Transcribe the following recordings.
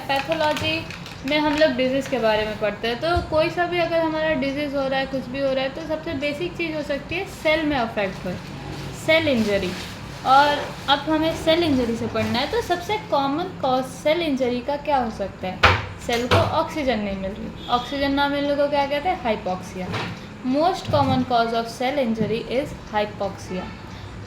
Pathology में हम लोग डिजीज़ के बारे में पढ़ते हैं। तो कोई सा भी अगर हमारा डिजीज़ हो रहा है, कुछ भी हो रहा है, तो सबसे बेसिक चीज़ हो सकती है सेल में अफेक्ट हो, सेल इंजरी। और अब हमें सेल इंजरी से पढ़ना है। तो सबसे कॉमन कॉज सेल इंजरी का क्या हो सकता है? सेल को ऑक्सीजन नहीं मिल रही, ऑक्सीजन ना मिलने को क्या कहते हैं? Hypoxia. Most common cause of cell injury is hypoxia.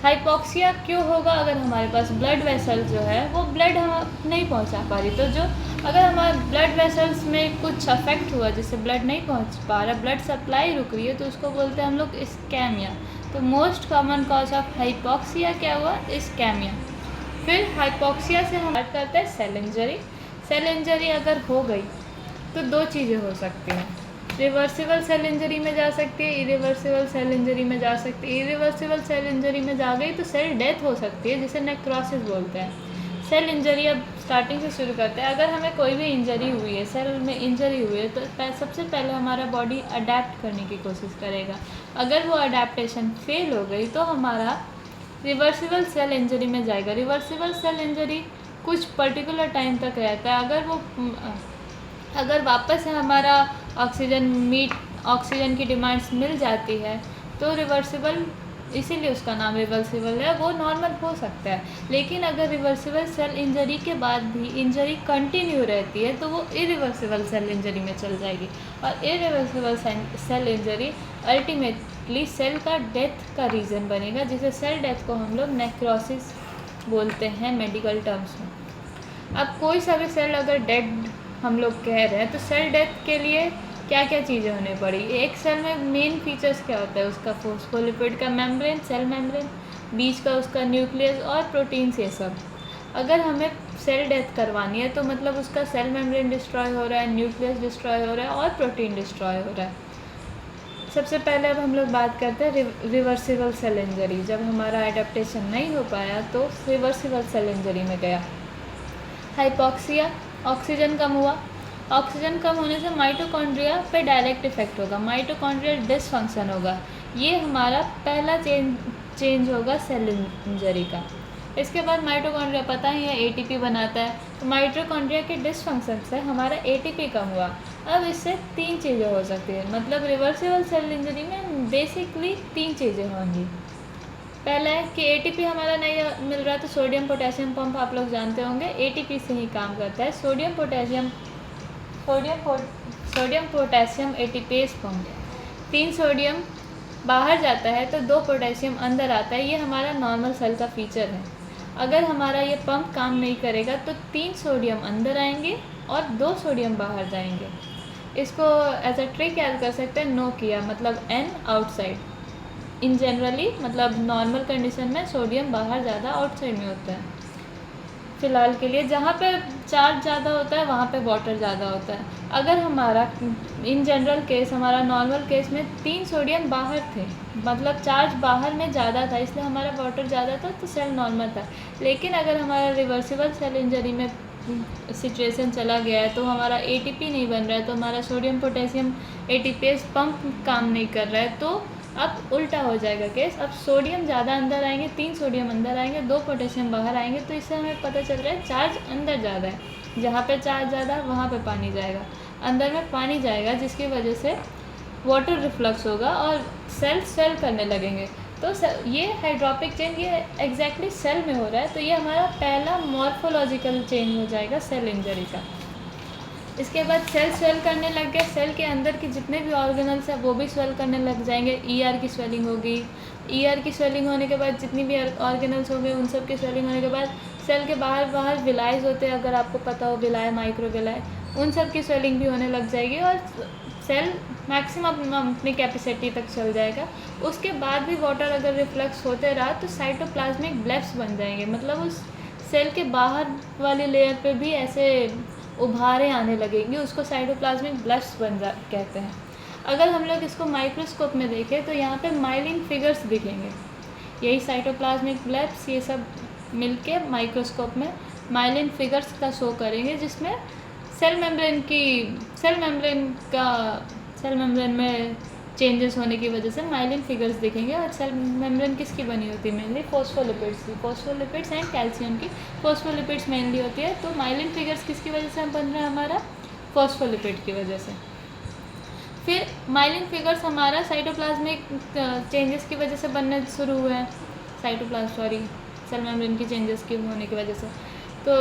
Hypoxia क्यों होगा? अगर हमारे पास ब्लड वेसल जो है वो ब्लड हम नहीं पहुंचा पा रही, तो जो अगर हमारे ब्लड वेसल्स में कुछ अफेक्ट हुआ जिससे ब्लड नहीं पहुंच पा रहा, ब्लड सप्लाई रुक रही है, तो उसको बोलते हैं हम लोग इस्केमिया। तो most common cause of hypoxia क्या हुआ? इस्केमिया। फिर हाइपोक्सिया से हम बात करते हैं सेल इंजरी। सेल इंजरी अगर हो गई तो दो चीज़ें हो सकती हैं, रिवर्सिबल सेल इंजरी में जा सकती है, इरिवर्सिबल सेल इंजरी में जा सकती है। इरिवर्सिबल सेल इंजरी में जा गई तो सेल डेथ हो सकती है, जिसे नेक्रोसिस बोलते हैं। सेल इंजरी अब स्टार्टिंग से शुरू करते हैं। अगर हमें कोई भी इंजरी हुई है, सेल में इंजरी हुई है, तो सबसे पहले हमारा बॉडी अडेप्ट करने की कोशिश करेगा। अगर वो अडेप्टेशन फेल हो गई तो हमारा रिवर्सिबल सेल इंजरी में जाएगा। रिवर्सिबल सेल इंजरी कुछ पर्टिकुलर टाइम तक रहता है। अगर वापस से हमारा ऑक्सीजन की डिमांड्स मिल जाती है तो रिवर्सिबल, इसीलिए उसका नाम रिवर्सिबल है, वो नॉर्मल हो सकता है। लेकिन अगर रिवर्सिबल सेल इंजरी के बाद भी इंजरी कंटिन्यू रहती है तो वो इरिवर्सिबल सेल इंजरी में चल जाएगी। और irreversible cell injury ultimately cell का डेथ का रीज़न बनेगा, जिसे सेल डेथ को हम लोग नेक्रोसिस बोलते हैं मेडिकल टर्म्स में। अब कोई सा भी सेल अगर डेड हम लोग कह रहे हैं तो सेल डेथ के लिए क्या क्या चीज़ें होने पड़ी? एक सेल में मेन फीचर्स क्या होता है? उसका फोस्फोलिपिड का मेम्ब्रेन, सेल मेम्ब्रेन, बीच का उसका न्यूक्लियस और प्रोटीन्स, ये सब। अगर हमें सेल डेथ करवानी है तो मतलब उसका सेल मेम्ब्रेन डिस्ट्रॉय हो रहा है, न्यूक्लियस डिस्ट्रॉय हो रहा है और प्रोटीन डिस्ट्रॉय हो रहा है। सबसे पहले अब हम लोग बात करते हैं रिवर्सिबल सेल इंजरी। जब हमारा एडेप्टेशन नहीं हो पाया तो रिवर्सिबल सेल इंजरी में गया। हाइपोक्सिया, ऑक्सीजन कम हुआ। ऑक्सीजन कम होने से माइटोकॉन्ड्रिया पे डायरेक्ट इफेक्ट होगा, माइटोकॉन्ड्रियल डिसफंक्शन होगा। ये हमारा पहला चेंज होगा सेल इंजरी का। इसके बाद माइटोकॉन्ड्रिया पता ही है एटीपी बनाता है, तो माइटोकॉन्ड्रिया के डिसफंक्शन से हमारा एटीपी कम हुआ। अब इससे तीन चीज़ें हो सकती है, मतलब रिवर्सिबल सेल इंजरी में बेसिकली तीन चीज़ें होंगी। पहला है कि एटीपी हमारा नहीं मिल रहा, तो सोडियम पोटेशियम पंप आप लोग जानते होंगे, एटीपी से ही काम करता है। Sodium potassium ATPase pump. 3 sodium बाहर जाता है तो 2 पोटेशियम अंदर आता है। ये हमारा नॉर्मल सेल का फीचर है। अगर हमारा ये पंप काम नहीं करेगा तो 3 सोडियम अंदर आएंगे और 2 सोडियम बाहर जाएंगे। इसको एज अ ट्रिक याद कर सकते हैं, नो किया मतलब एन आउटसाइड। इन जनरली मतलब नॉर्मल कंडीशन में सोडियम बाहर ज़्यादा आउटसाइड में होता है। फ़िलहाल के लिए जहाँ पे चार्ज ज़्यादा होता है वहाँ पे वाटर ज़्यादा होता है। अगर हमारा इन जनरल केस, हमारा नॉर्मल केस में 3 सोडियम बाहर थे, मतलब चार्ज बाहर में ज़्यादा था, इसलिए हमारा वाटर ज़्यादा था, तो सेल नॉर्मल था। लेकिन अगर हमारा रिवर्सिबल सेल इंजरी में सिचुएशन चला गया है तो हमारा एटीपी नहीं बन रहा है, तो हमारा सोडियम पोटेशियम एटीपेज पंप काम नहीं कर रहा है, तो अब उल्टा हो जाएगा केस। अब सोडियम ज़्यादा अंदर आएंगे, 3 सोडियम अंदर आएंगे, 2 पोटेशियम बाहर आएंगे, तो इससे हमें पता चल रहा है चार्ज अंदर ज़्यादा है। जहाँ पे चार्ज ज़्यादा है वहाँ पे पानी जाएगा, अंदर में पानी जाएगा, जिसकी वजह से वाटर रिफ्लक्स होगा और सेल स्वेल करने लगेंगे। तो ये हाइड्रोपिक चेंज ये एग्जैक्टली सेल में हो रहा है, तो ये हमारा पहला मॉर्फोलॉजिकल चेंज हो जाएगा सेल इंजरी का। इसके बाद सेल स्वेल करने लग गए, सेल के अंदर के जितने भी ऑर्गेनल्स हैं वो भी स्वेल करने लग जाएंगे। ईआर की स्वेलिंग होगी, ईआर की स्वेलिंग होने के बाद जितनी भी ऑर्गेनल्स होंगे उन सब की स्वेलिंग होने के बाद सेल के बाहर विलायज होते हैं, अगर आपको पता हो विलाय, माइक्रो विलाय, उन सब की स्वेलिंग भी होने लग जाएगी और सेल मैक्सिमम अपनी कैपेसिटी तक चल जाएगा। उसके बाद भी वाटर अगर रिफ्लक्स होते रहा तो साइटोप्लाज्मिक ब्लेब्स बन जाएंगे, मतलब उस सेल के बाहर वाली लेयर पे भी ऐसे उभारे आने लगेंगे, उसको साइटोप्लाज्मिक ब्लेब्स कहते हैं। अगर हम लोग इसको माइक्रोस्कोप में देखें तो यहाँ पे माइलिन फिगर्स दिखेंगे, यही साइटोप्लाज्मिक ब्लेब्स ये सब मिलके माइक्रोस्कोप में माइलिन फिगर्स का शो करेंगे, जिसमें सेल मेम्ब्रेन में चेंजेस होने की वजह से माइलिन फिगर्स दिखेंगे। और सेल मेम्ब्रेन किसकी बनी होती है? मेनली फॉस्फोलिपिड्स की, फॉस्फोलिपिड्स एंड कैल्शियम की। फॉस्फोलिपिड्स मेनली होती है, तो माइलिन फिगर्स किसकी वजह से बन रहा है? हमारा फॉस्फोलिपिड की वजह से। फिर माइलिन फिगर्स हमारा साइटोप्लाज्मिक चेंजेस की वजह से बनने शुरू हुए हैं, सेल मेम्ब्रेन की चेंजेस की होने की वजह से। तो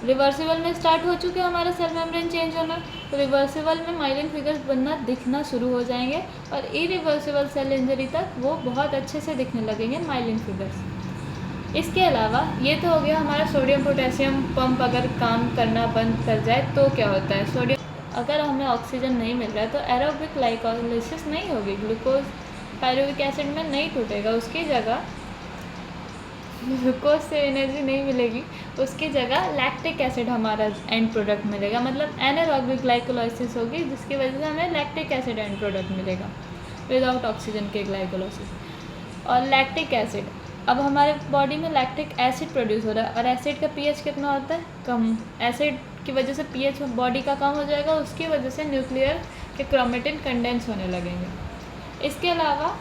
रिवर्सिबल में स्टार्ट हो चुके हमारा सेल मेम्ब्रेन चेंज होना, तो रिवर्सिबल में माइलिन फिगर्स बनना दिखना शुरू हो जाएंगे, और इरिवर्सिबल सेल इंजरी तक वो बहुत अच्छे से दिखने लगेंगे माइलिन फिगर्स। इसके अलावा ये तो हो गया हमारा सोडियम पोटेशियम पंप अगर काम करना बंद कर जाए तो क्या होता है। सोडियम अगर हमें ऑक्सीजन नहीं मिल रहा है तो एरोबिक ग्लाइकोलाइसिस नहीं होगी, ग्लूकोज पायरुविक एसिड में नहीं टूटेगा, उसकी जगह ग्लूकोज से एनर्जी नहीं मिलेगी, उसकी जगह लैक्टिक एसिड हमारा एंड प्रोडक्ट मिलेगा। मतलब एनारोबिक ग्लाइकोलाइसिस होगी, जिसकी वजह से हमें लैक्टिक एसिड एंड प्रोडक्ट मिलेगा विदाउट ऑक्सीजन के ग्लाइकोलाइसिस। और लैक्टिक एसिड, अब हमारे बॉडी में लैक्टिक एसिड प्रोड्यूस हो रहा है, और एसिड का पीएच कितना होता है? कम। एसिड की वजह से पीएच बॉडी का कम हो जाएगा, उसकी वजह से न्यूक्लियर के क्रोमेटिन कंडेंस होने लगेंगे। इसके अलावा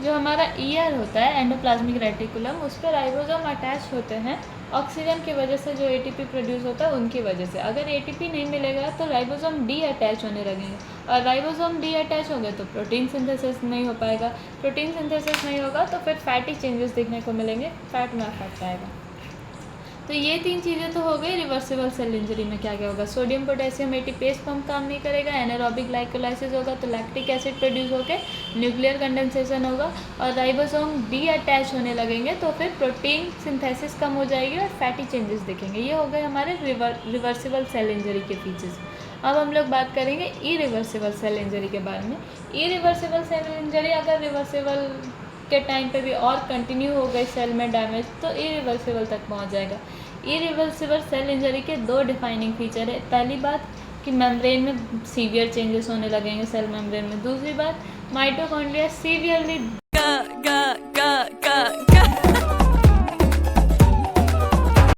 जो हमारा ईयर होता है एंडोप्लाज्मिक रेटिकुलम, उस पर राइबोसोम अटैच होते हैं ऑक्सीजन की वजह से, जो एटीपी प्रोड्यूस होता है उनकी वजह से। अगर एटीपी नहीं मिलेगा तो राइबोसोम डी अटैच होने लगेंगे, और राइबोसोम डी अटैच हो गए तो प्रोटीन सिंथेसिस नहीं हो पाएगा। प्रोटीन सिंथेसिस नहीं होगा तो फिर फैटी चेंजेस देखने को मिलेंगे, फैट में अफेक्ट आएगा। तो ये 3 चीज़ें तो हो गई रिवर्सिबल सेल इंजरी में। क्या क्या होगा? सोडियम पोटेशियम एटीपेस पंप काम नहीं करेगा, एनारोबिक ग्लाइकोलाइसिस होगा तो लैक्टिक एसिड प्रोड्यूस होकर न्यूक्लियर कंडेंसेशन होगा, और राइबोसोम डी अटैच होने लगेंगे तो फिर प्रोटीन सिंथेसिस कम हो जाएगी और फैटी चेंजेस दिखेंगे। ये हो गए हमारे रिवर्सिबल सेल इंजरी के फीचर्स। अब हम लोग बात करेंगे इरिवर्सिबल सेल इंजरी के बारे में। इरिवर्सिबल सेल इंजरी अगर रिवर्सिबल के टाइम पे भी और कंटिन्यू हो गई सेल में डैमेज तो इरिवर्सिबल तक पहुंच जाएगा। इरिवर्सिबल सेल इंजरी के 2 डिफाइनिंग फीचर है। पहली बात कि मेम्ब्रेन में सीवियर चेंजेस होने लगेंगे सेल मेम्ब्रेन में। दूसरी बात, माइटोकॉन्ड्रिया सीवियरली